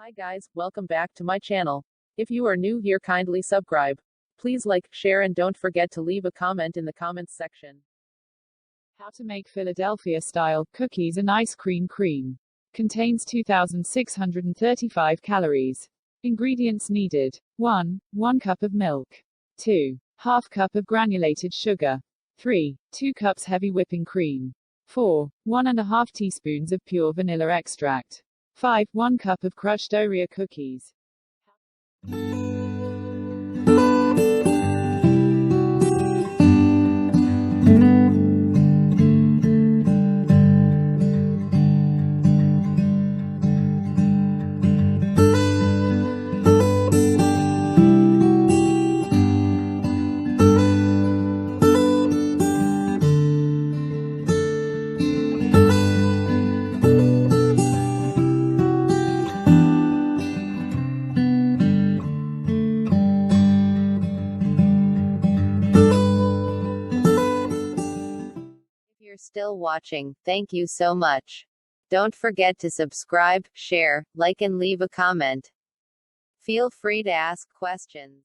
Hi guys, welcome back to my channel. If you are new here, kindly subscribe. Please like, share and don't forget to leave a comment in the comments section. How to make Philadelphia-style cookies and ice cream. Contains 2,635 calories. Ingredients needed. 1 cup of milk. 2 1/2 cup of granulated sugar. 3 2 cups heavy whipping cream. 4 1½ teaspoons of pure vanilla extract. 5 1 cup of crushed Oreo cookies. If you're still watching, thank you so much. Don't forget to subscribe, share, like and leave a comment. Feel free to ask questions.